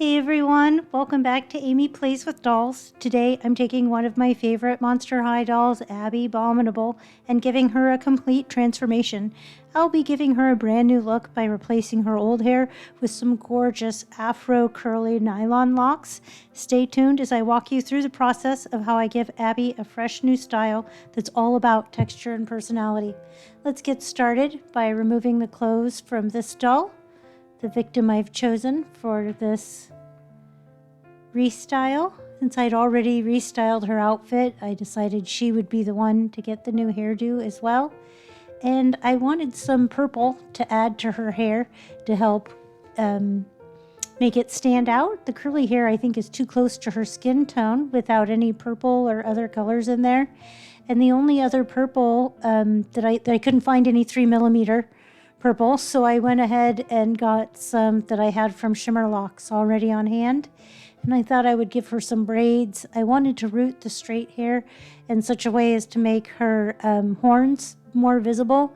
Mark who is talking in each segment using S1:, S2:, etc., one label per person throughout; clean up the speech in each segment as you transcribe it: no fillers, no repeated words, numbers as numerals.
S1: Hey everyone, welcome back to Amy Plays with Dolls. Today I'm taking one of my favorite Monster High dolls, Abbey Bominable, and giving her a complete transformation. I'll be giving her a brand new look by replacing her old hair with some gorgeous afro curly nylon locks. Stay tuned as I walk you through the process of how I give Abbey a fresh new style that's all about texture and personality. Let's get started by removing the clothes from this doll. The victim I've chosen for this restyle. Since I'd already restyled her outfit, I decided she would be the one to get the new hairdo as well. And I wanted some purple to add to her hair to help make it stand out. The curly hair I think is too close to her skin tone without any purple or other colors in there. And the only other purple that I couldn't find any 3mm purple, so I went ahead and got some that I had from Shimmer Locks already on hand, and I thought I would give her some braids. I wanted to root the straight hair in such a way as to make her horns more visible.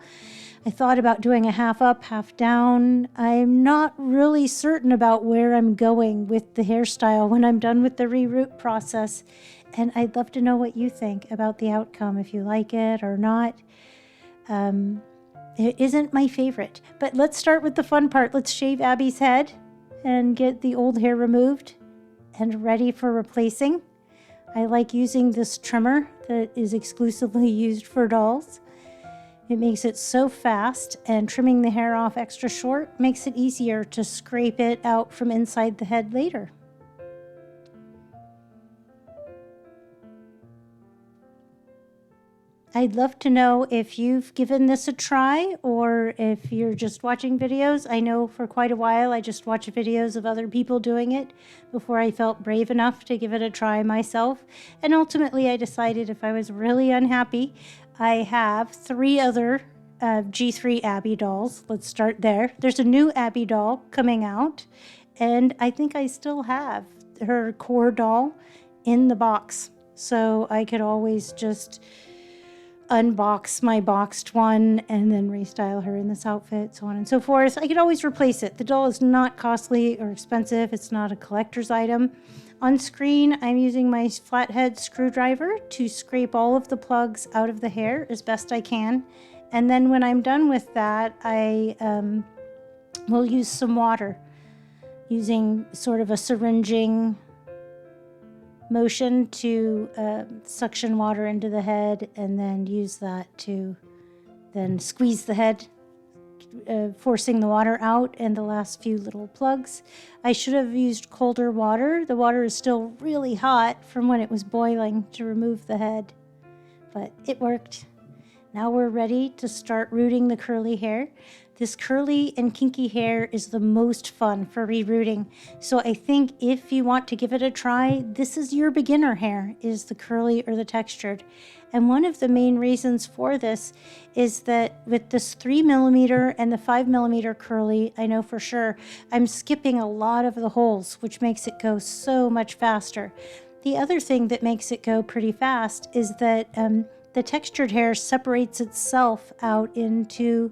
S1: I thought about doing a half up, half down. I'm not really certain about where I'm going with the hairstyle when I'm done with the ReRoot process, and I'd love to know what you think about the outcome, if you like it or not. It isn't my favorite, but let's start with the fun part. Let's shave Abbey's head and get the old hair removed and ready for replacing. I like using this trimmer that is exclusively used for dolls. It makes it so fast, and trimming the hair off extra short makes it easier to scrape it out from inside the head later. I'd love to know if you've given this a try or if you're just watching videos. I know for quite a while I just watched videos of other people doing it before I felt brave enough to give it a try myself. And ultimately I decided if I was really unhappy, I have 3 other G3 Abbey dolls. Let's start there. There's a new Abbey doll coming out, and I think I still have her core doll in the box. So I could always just unbox my boxed one and then restyle her in this outfit, so on and so forth. I could always replace it. The doll is not costly or expensive. It's not a collector's item. On screen, I'm using my flathead screwdriver to scrape all of the plugs out of the hair as best I can. And then when I'm done with that, I will use some water using sort of a syringing motion to suction water into the head and then use that to then squeeze the head, forcing the water out and the last few little plugs. I should have used colder water. The water is still really hot from when it was boiling to remove the head, but it worked. Now we're ready to start rooting the curly hair. This curly and kinky hair is the most fun for re-rooting. So I think if you want to give it a try, this is your beginner hair, is the curly or the textured. And one of the main reasons for this is that with this 3mm and the 5mm curly, I know for sure, I'm skipping a lot of the holes, which makes it go so much faster. The other thing that makes it go pretty fast is that the textured hair separates itself out into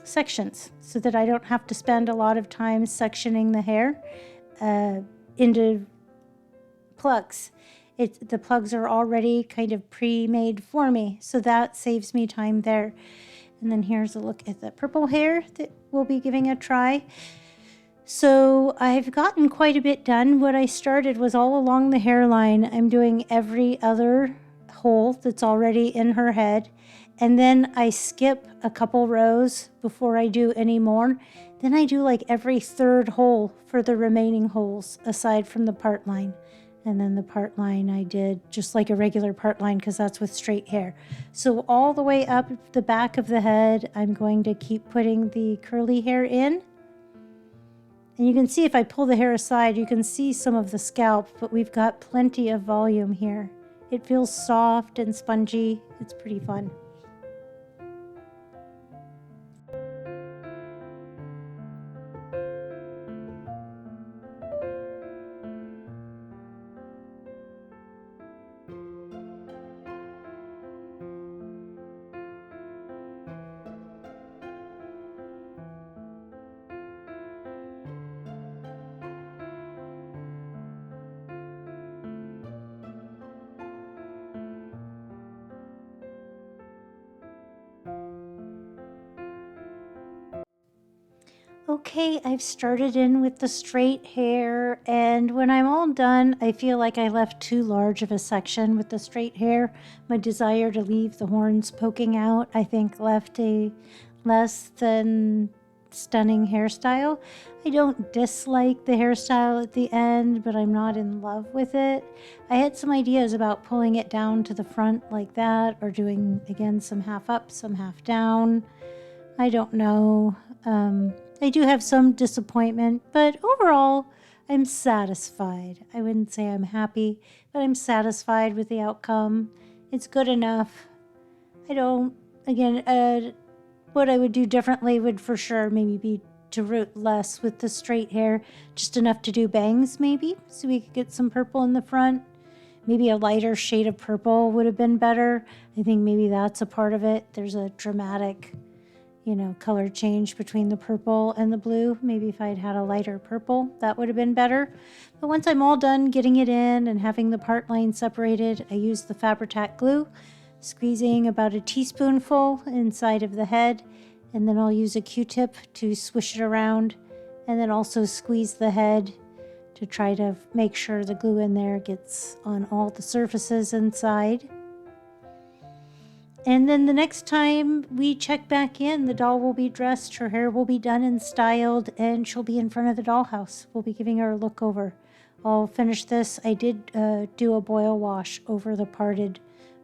S1: sections so that I don't have to spend a lot of time sectioning the hair into plugs. The plugs are already kind of pre-made for me, so that saves me time there. And then here's a look at the purple hair that we'll be giving a try. So I've gotten quite a bit done. What I started was all along the hairline. I'm doing every other hole that's already in her head, and then I skip a couple rows before I do any more. Then I do like every 3rd hole for the remaining holes aside from the part line. And then the part line I did just like a regular part line because that's with straight hair. So all the way up the back of the head, I'm going to keep putting the curly hair in. And you can see if I pull the hair aside, you can see some of the scalp, but we've got plenty of volume here. It feels soft and spongy. It's pretty fun. Okay, I've started in with the straight hair, and when I'm all done, I feel like I left too large of a section with the straight hair. My desire to leave the horns poking out, I think, left a less than stunning hairstyle. I don't dislike the hairstyle at the end, but I'm not in love with it. I had some ideas about pulling it down to the front like that, or doing, again, some half up, some half down. I don't know. I do have some disappointment, but overall, I'm satisfied. I wouldn't say I'm happy, but I'm satisfied with the outcome. It's good enough. I don't, again, what I would do differently would for sure maybe be to root less with the straight hair, just enough to do bangs maybe, so we could get some purple in the front. Maybe a lighter shade of purple would have been better. I think maybe that's a part of it. There's a dramatic color change between the purple and the blue. Maybe if I'd had a lighter purple, that would have been better. But once I'm all done getting it in and having the part line separated, I use the Fabri-Tac glue, squeezing about a teaspoonful inside of the head, and then I'll use a Q-tip to swish it around, and then also squeeze the head to try to make sure the glue in there gets on all the surfaces inside. And then the next time we check back in, the doll will be dressed, her hair will be done and styled, and she'll be in front of the dollhouse. We'll be giving her a look over. I'll finish this. I did do a boil wash over the parted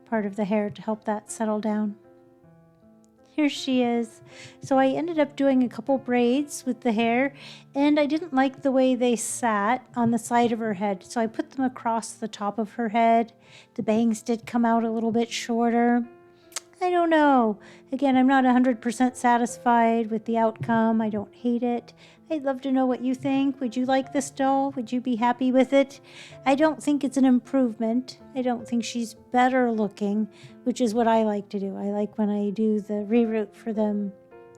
S1: part of the hair to help that settle down. Here she is. So I ended up doing a couple braids with the hair, and I didn't like the way they sat on the side of her head, so I put them across the top of her head. The bangs did come out a little bit shorter. I don't know. Again, I'm not 100% satisfied with the outcome. I don't hate it. I'd love to know what you think. Would you like this doll? Would you be happy with it? I don't think it's an improvement. I don't think she's better looking, which is what I like to do. I like when I do the ReRoot for them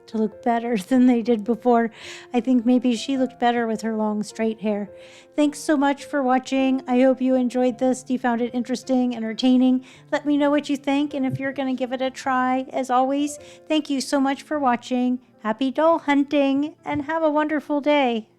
S1: to look better than they did before. I think maybe she looked better with her long straight hair. Thanks so much for watching. I hope you enjoyed this. You found it interesting, entertaining. Let me know what you think and if you're going to give it a try. As always, thank you so much for watching. Happy doll hunting and have a wonderful day.